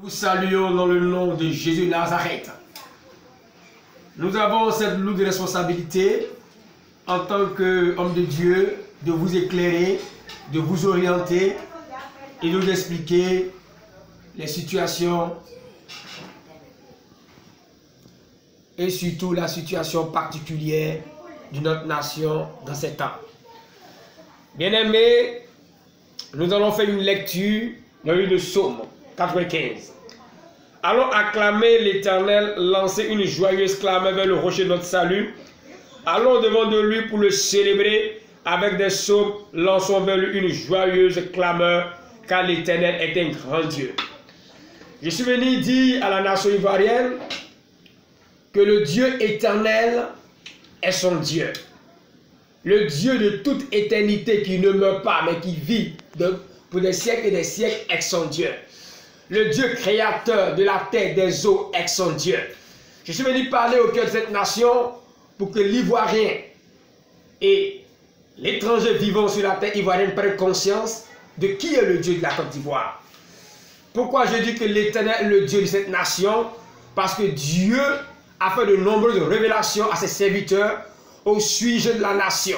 Nous saluons dans le nom de Jésus de Nazareth. Nous avons cette lourde responsabilité en tant qu'homme de Dieu de vous éclairer, de vous orienter et de vous expliquer les situations et surtout la situation particulière de notre nation dans ces temps. Bien-aimés, nous allons faire une lecture dans le livre de Psaume 95. Allons acclamer l'Éternel, lancer une joyeuse clameur vers le rocher de notre salut. Allons devant de lui pour le célébrer avec des psaumes, lançons vers lui une joyeuse clameur, car l'Éternel est un grand Dieu. Je suis venu dire à la nation ivoirienne que le Dieu éternel est son Dieu. Le Dieu de toute éternité qui ne meurt pas, mais qui vit pour des siècles et des siècles est son Dieu. Le Dieu créateur de la terre, des eaux est son Dieu. Je suis venu parler au cœur de cette nation pour que l'Ivoirien et l'étranger vivant sur la terre ivoirienne prennent conscience de qui est le Dieu de la Côte d'Ivoire. Pourquoi je dis que l'Éternel est le Dieu de cette nation? Parce que Dieu a fait de nombreuses révélations à ses serviteurs au sujet de la nation.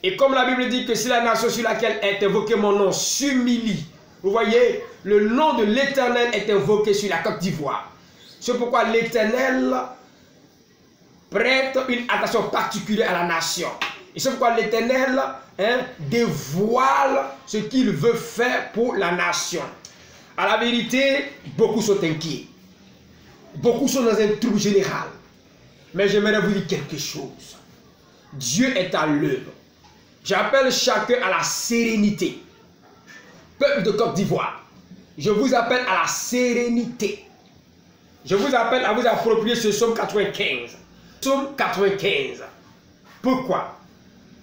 Et comme la Bible dit que si la nation sur laquelle est invoqué mon nom s'humilie, vous voyez, le nom de l'Éternel est invoqué sur la Côte d'Ivoire. C'est pourquoi l'Éternel prête une attention particulière à la nation. Et c'est pourquoi l'Éternel dévoile ce qu'il veut faire pour la nation. À la vérité, beaucoup sont inquiets. Beaucoup sont dans un trouble général. Mais j'aimerais vous dire quelque chose. Dieu est à l'œuvre. J'appelle chacun à la sérénité. Peuple de Côte d'Ivoire, je vous appelle à la sérénité. Je vous appelle à vous approprier ce psaume 95. Psaume 95. Pourquoi?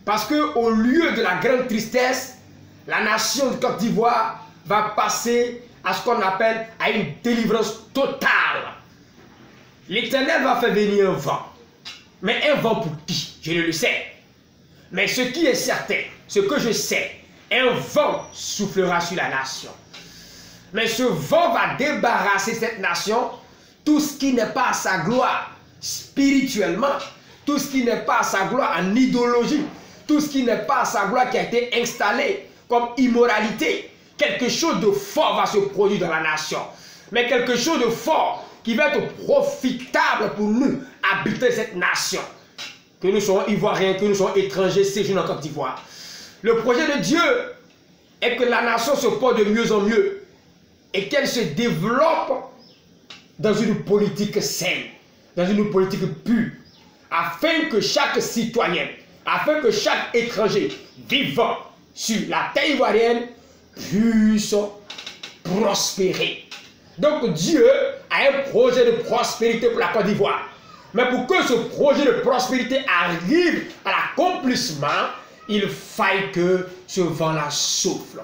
Parce qu'au lieu de la grande tristesse, la nation de Côte d'Ivoire va passer à ce qu'on appelle à une délivrance totale. L'Éternel va faire venir un vent. Mais un vent pour qui? Je ne le sais. Mais ce qui est certain, ce que je sais, un vent soufflera sur la nation. Mais ce vent va débarrasser cette nation, tout ce qui n'est pas à sa gloire spirituellement, tout ce qui n'est pas à sa gloire en idéologie, tout ce qui n'est pas à sa gloire qui a été installé comme immoralité. Quelque chose de fort va se produire dans la nation. Mais quelque chose de fort qui va être profitable pour nous, habiter cette nation. Que nous soyons ivoiriens, que nous soyons étrangers, séjournant en Côte d'Ivoire. Le projet de Dieu est que la nation se porte de mieux en mieux et qu'elle se développe dans une politique saine, dans une politique pure, afin que chaque citoyen, afin que chaque étranger vivant sur la terre ivoirienne puisse prospérer. Donc Dieu a un projet de prospérité pour la Côte d'Ivoire. Mais pour que ce projet de prospérité arrive à l'accomplissement, il faille que ce vent-là souffle.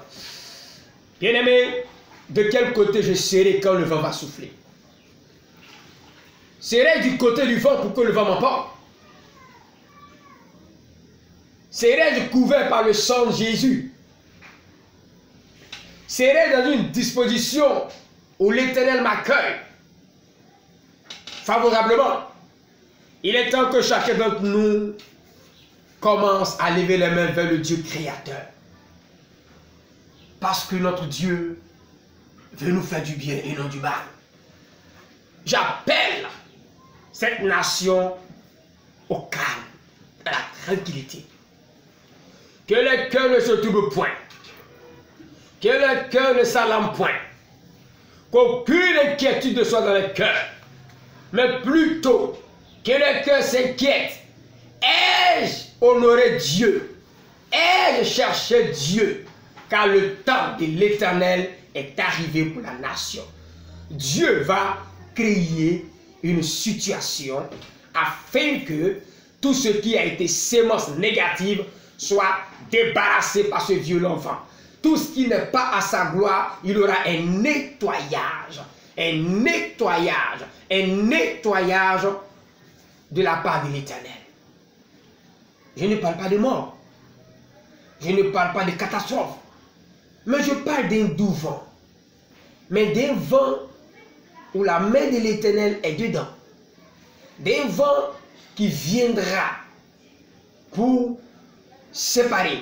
Bien-aimé, de quel côté je serai quand le vent va souffler? Serai-je du côté du vent pour que le vent m'emporte? Serai-je couvert par le sang de Jésus? Serai-je dans une disposition où l'Éternel m'accueille favorablement? Il est temps que chacun d'entre nous commence à lever les mains vers le Dieu créateur. Parce que notre Dieu veut nous faire du bien et non du mal. J'appelle cette nation au calme, à la tranquillité. Que les cœurs ne se troublent point. Que les cœurs ne s'alarment point. Qu'aucune inquiétude ne soit dans les cœurs. Mais plutôt que les cœurs s'inquiètent. Ai-je honoré Dieu? Ai-je cherché Dieu? Car le temps de l'Éternel est arrivé pour la nation. Dieu va créer une situation afin que tout ce qui a été sémence négative soit débarrassé par ce violent vent. Tout ce qui n'est pas à sa gloire, il aura un nettoyage. Un nettoyage. Un nettoyage de la part de l'Éternel. Je ne parle pas de mort. Je ne parle pas de catastrophe. Mais je parle d'un doux vent. Mais d'un vent où la main de l'Éternel est dedans, d'un vent qui viendra pour séparer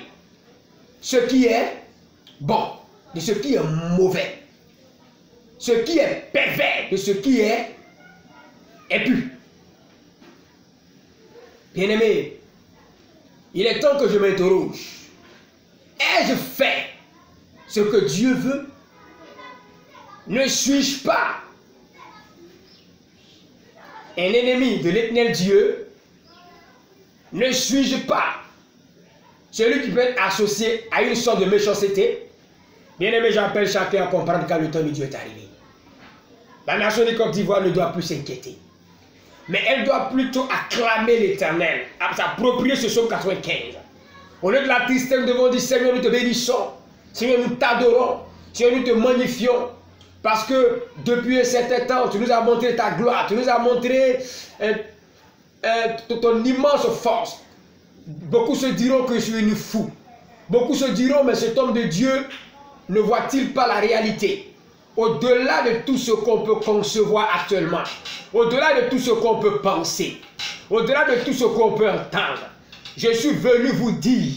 ce qui est bon de ce qui est mauvais, ce qui est pervers de ce qui est pur. Bien-aimé, il est temps que je m'interroge. Ai-je fait ce que Dieu veut? Ne suis-je pas un ennemi de l'Éternel Dieu? Ne suis-je pas celui qui peut être associé à une sorte de méchanceté? Bien-aimé, j'appelle chacun à comprendre quand le temps de Dieu est arrivé. La nation de Côte d'Ivoire ne doit plus s'inquiéter, mais elle doit plutôt acclamer l'Éternel, à s'approprier ce psaume 95. Au lieu de la tristesse, nous devons dire: Seigneur, nous te bénissons, Seigneur, nous t'adorons, Seigneur, nous te magnifions, parce que depuis un certain temps, tu nous as montré ta gloire, tu nous as montré ton immense force. Beaucoup se diront que je suis une fou. Beaucoup se diront: mais cet homme de Dieu ne voit-il pas la réalité? Au-delà de tout ce qu'on peut concevoir actuellement, au-delà de tout ce qu'on peut penser, au-delà de tout ce qu'on peut entendre, je suis venu vous dire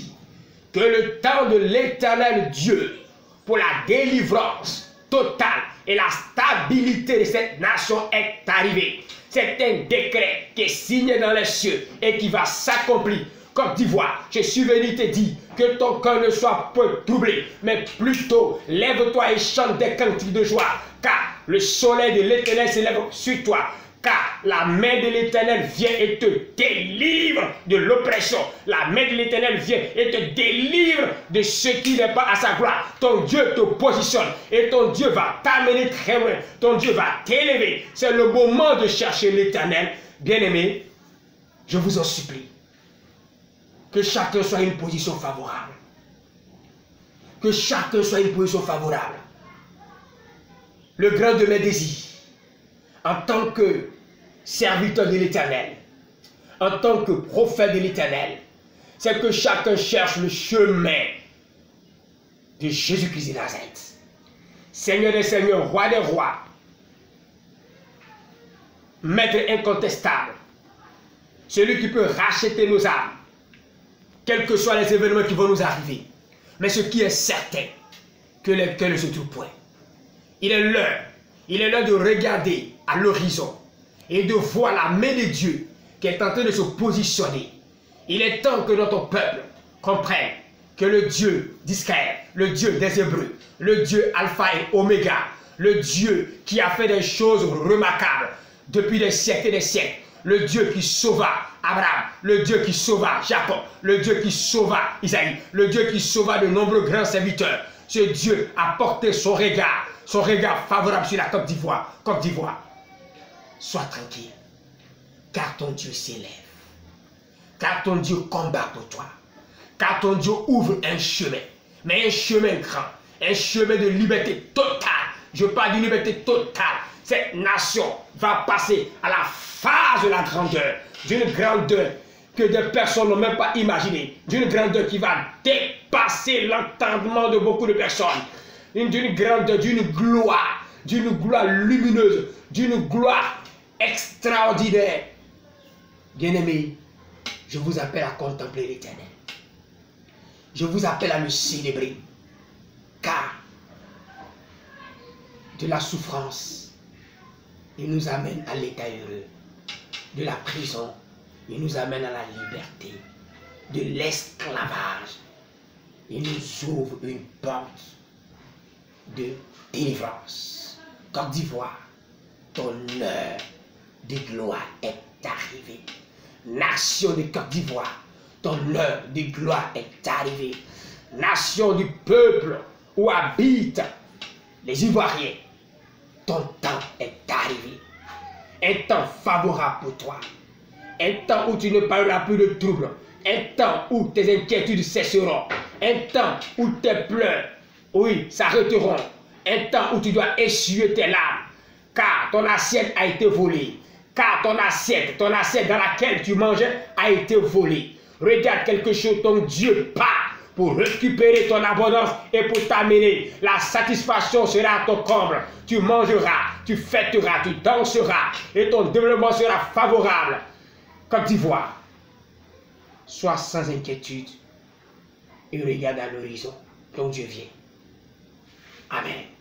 que le temps de l'Éternel Dieu pour la délivrance totale et la stabilité de cette nation est arrivé. C'est un décret qui est signé dans les cieux et qui va s'accomplir. Côte d'Ivoire, je suis venu te dire que ton cœur ne soit peu troublé, mais plutôt lève-toi et chante des cantiques de joie, car le soleil de l'Éternel s'élève sur toi. Car la main de l'Éternel vient et te délivre de l'oppression. La main de l'Éternel vient et te délivre de ce qui n'est pas à sa gloire. Ton Dieu te positionne et ton Dieu va t'amener très loin. Ton Dieu va t'élever. C'est le moment de chercher l'Éternel. Bien-aimé, je vous en supplie, que chacun soit une position favorable. Que chacun soit une position favorable. Le grand de mes désirs, en tant que serviteur de l'Éternel, en tant que prophète de l'Éternel, c'est que chacun cherche le chemin de Jésus-Christ de Nazareth. Seigneur des seigneurs, roi des rois, maître incontestable, celui qui peut racheter nos âmes, quels que soient les événements qui vont nous arriver. Mais ce qui est certain, que les cœurs ne se trouvent point. Il est l'heure de regarder à l'horizon et de voir la main de Dieu qui est en train de se positionner. Il est temps que notre peuple comprenne que le Dieu d'Israël, le Dieu des Hébreux, le Dieu Alpha et Oméga, le Dieu qui a fait des choses remarquables depuis des siècles et des siècles, le Dieu qui sauva Abraham, le Dieu qui sauva Jacob, le Dieu qui sauva Isaïe, le Dieu qui sauva de nombreux grands serviteurs. Ce Dieu a porté son regard favorable sur la Côte d'Ivoire. Côte d'Ivoire, sois tranquille, car ton Dieu s'élève, car ton Dieu combat pour toi, car ton Dieu ouvre un chemin, mais un chemin grand, un chemin de liberté totale. Je parle d'une liberté totale. Cette nation va passer à la phase de la grandeur, d'une grandeur que des personnes n'ont même pas imaginé, d'une grandeur qui va dépasser l'entendement de beaucoup de personnes, d'une grandeur, d'une gloire lumineuse, d'une gloire extraordinaire. Bien-aimés, je vous appelle à contempler l'Éternel. Je vous appelle à le célébrer, car de la souffrance, il nous amène à l'état heureux. De la prison, il nous amène à la liberté. De l'esclavage, il nous ouvre une porte de délivrance. Côte d'Ivoire, ton heure de gloire est arrivée. Nation de Côte d'Ivoire, ton heure de gloire est arrivée. Nation du peuple où habitent les Ivoiriens, ton temps est arrivé. Un temps favorable pour toi. Un temps où tu ne parleras plus de troubles. Un temps où tes inquiétudes cesseront. Un temps où tes pleurs, oui, s'arrêteront. Un temps où tu dois essuyer tes larmes. Car ton assiette a été volée. Car ton assiette dans laquelle tu mangeais a été volée. Regarde quelque chose, ton Dieu part pour récupérer ton abondance et pour t'amener. La satisfaction sera à ton comble. Tu mangeras, tu fêteras, tu danseras et ton développement sera favorable. Côte d'Ivoire, sois sans inquiétude et regarde à l'horizon. Ton Dieu vient. Amen.